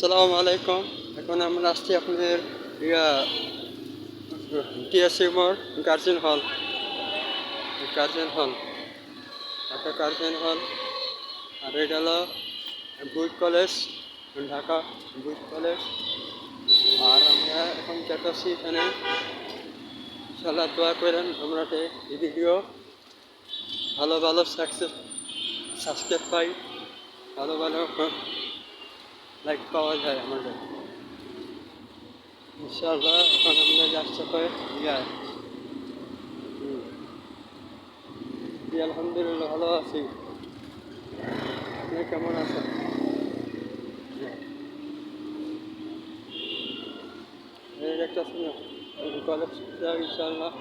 আসসালামু আলাইকুম। এখন আমরা আসছি আপনাদের ইয়া টিএসসি মোড় গার্জেন হল, গার্জেন হল, ঢাকা গার্জেন হল। আর এটা হলো বুয়েট কলেজ, ঢাকা বুয়েট কলেজ। আর আমরা এখন যেতেছি এখানে, ইনশাআল্লাহ দোয়া করেন আমরা এই ভিডিও ভালো ভালো সাবস্ক্রাইব পাই, ভালো ভালো লাইক পাওয়া যায় আমাদের ইনশাআল্লাহ। এখন আমরা যাচ্ছি আলহামদুলিল্লাহ ভালো আছি। আপনি কেমন আছেন? এই একটা কলেজ ইনশাআল্লাহ।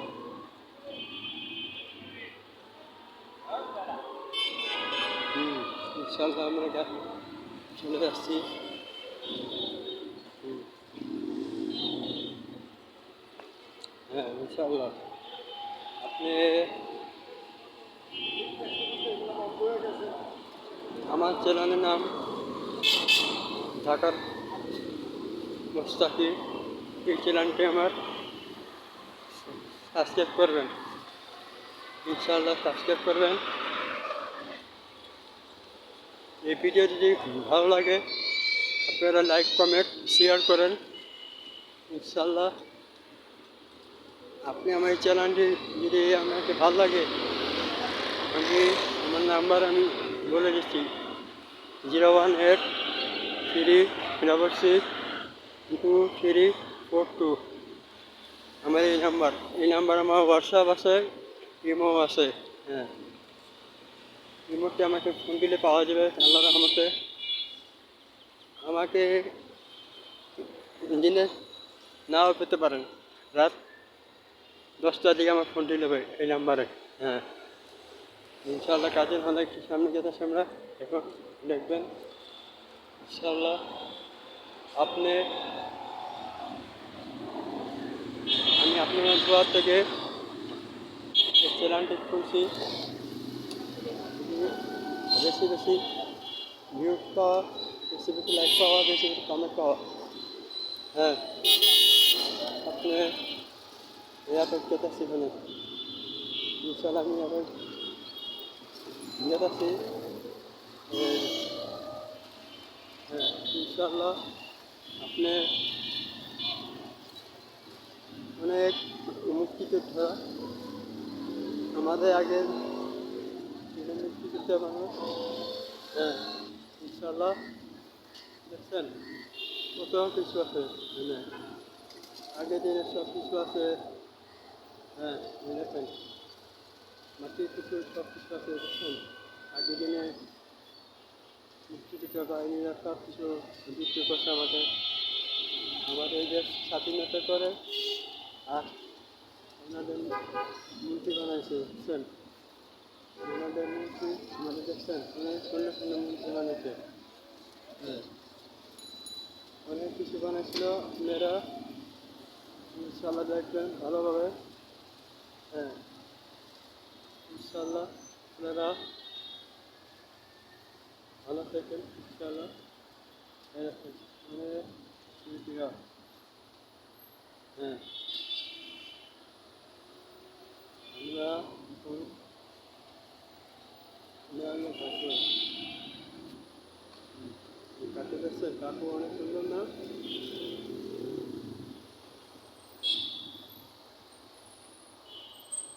ইনশাআল্লাহ আমরা চলে যাচ্ছি। হ্যাঁ ইনশাআল্লাহ। আপনি আমার চ্যানেলের নাম ঢাকার মোস্তাকি। এই চ্যানেলটি আমার সাবস্ক্রাইব করবেন, ইনশাআল্লাহ সাবস্ক্রাইব করবেন। এই ভিডিও যদি ভালো লাগে আপনারা লাইক কমেন্ট শেয়ার করেন ইনশাআল্লাহ। আপনি আমার এই চ্যানেলটি যদি আমাকে ভালো লাগে, আমার নাম্বার আমি বলে দিচ্ছি 01833662342। আমার এই নাম্বার আমার হোয়াটসঅ্যাপ আছে, ইমো আছে। হ্যাঁ, ইমোতে আমাকে ফোন দিলে পাওয়া যাবে আল্লাহর রহমতে। আমাকে দিনে নাও পেতে পারেন, রাত 10টার দিকে আমার ফোন দিলে এই নাম্বারে। হ্যাঁ ইনশাআল্লাহ কাজের হলে একটু সামনে যেতেছি আমরা এখন, দেখবেন ইনশাআল্লাহ। আমি আপনার দোয়া থেকে এই চ্যানেলটি খুলছি, বেশি বেশি ভিউজ পাওয়া, বেশি বেশি লাইক পাওয়া, বেশি বেশি কমেন্ট পাওয়া। হ্যাঁ আপনি এত যেতেছি এখানে ইনশাআল্লাহ। আমি আবার যেতেছি। হ্যাঁ ইনশাআল্লাহ। আপনি অনেক মুক্তিযোদ্ধা, আমাদের আগের মুক্তিযোদ্ধা মানুষ। হ্যাঁ ইনশাআল্লাহ। দেখছেন কত কিছু আছে এখানে, আগের দিনের সব কিছু আছে। হ্যাঁ দেখেন মাটির কিছু সব কিছু আছে, দেখছেন আগের দিনে মুক্তিযোদ্ধা বাহিনীরা সব কিছু যুক্ত করছে আমাদের এই দেশ স্বাধীনতা করে। আর ওনাদের মূর্তি বানাইছে, বুঝছেন, ওনাদের মূর্তি আমাদের দেখছেন অনেক সুন্দর সুন্দর মূর্তি বানাইছে। হ্যাঁ অনেক কিছু বানাইছিল, আপনারা ইনশাআল্লাহ দেখবেন ভালোভাবে। হ্যাঁ ইনশাআল্লাহ আপনারা ভালো থাকেন ইনশাআল্লাহ। অনেক ইতিহাস। হ্যাঁ আমরা এখন কাছে দেখছেন কাকু অনেক সুন্দর না?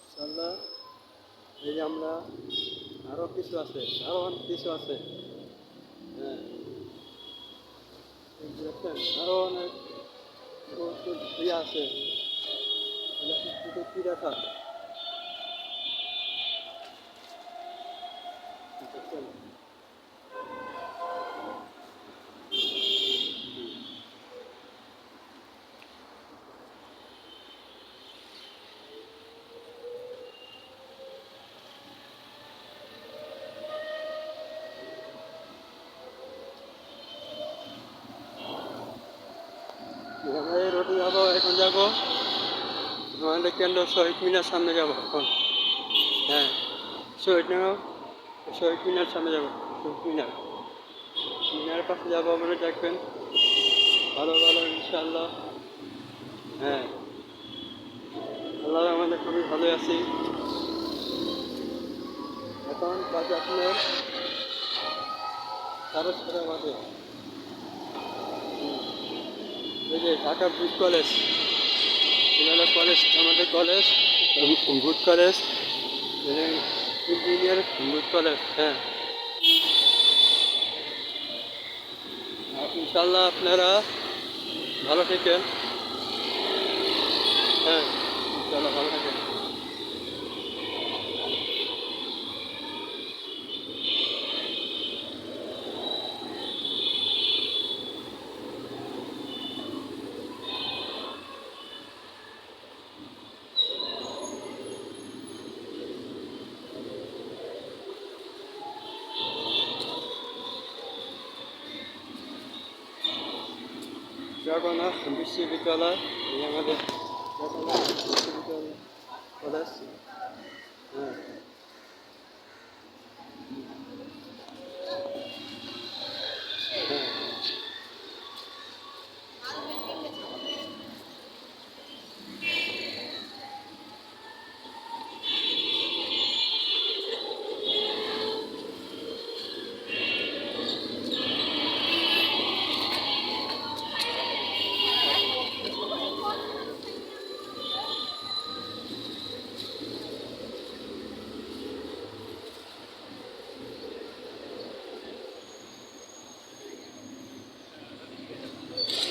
ইনশাআল্লাহ। এই যে আমরা আরও কিছু আছে, আরও অনেক কিছু আছে। হ্যাঁ দেখছেন আরও অনেক ইয়ে আছে, কি দেখা দেখছেন। আমরা এই রোডে যাবো, এখন যাবো আমাদের কেন্দ্র শহীদ মিনার সামনে যাবো এখন। হ্যাঁ শহীদ মিনার সামনে যাবো, শহীদ মিনার পাশে যাবো আমরা, দেখবেন ভালো ভালো ইনশাআল্লাহ। হ্যাঁ, আল্লাহ আমাদের খুবই ভালো আছি। এখন বাজে আপনার 6:30 বাজে। এই যে ঢাকা বুট কলেজ, হিমালয় কলেজ, আমাদের কলেজ বুট কলেজ, ইঞ্জিনিয়ার বুট কলেজ। হ্যাঁ, ইনশাল্লাহ আপনারা ভালো থাকেন। হ্যাঁ, ইনশাল্লাহ ভালো থাকেন। জগন্নাথ বিশ্ববিদ্যালয়, এই আমাদের জগন্নাথ বিশ্ববিদ্যালয় কলেজ। হ্যাঁ, হ্যাঁ,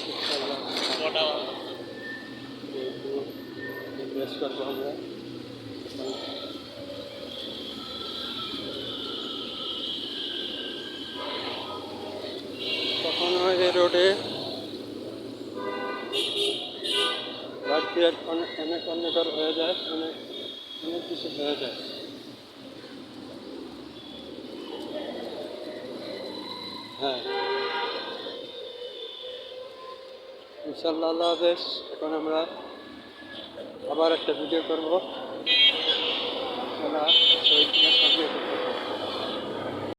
ইনশাল্লাহ একটু রেস্ট করবো আমরা। কখনো এই রোডে রাত বিরাট অনেক অন্ধকার হয়ে যায়, অনেক অনেক কিছু হয়ে যায়। হ্যাঁ, ইনশাল্লাহ আল্লাহ হাফেজ। এখন আমরা আবার একটা ভিডিও করবো। আপনারা শহীদ মিনার সামনে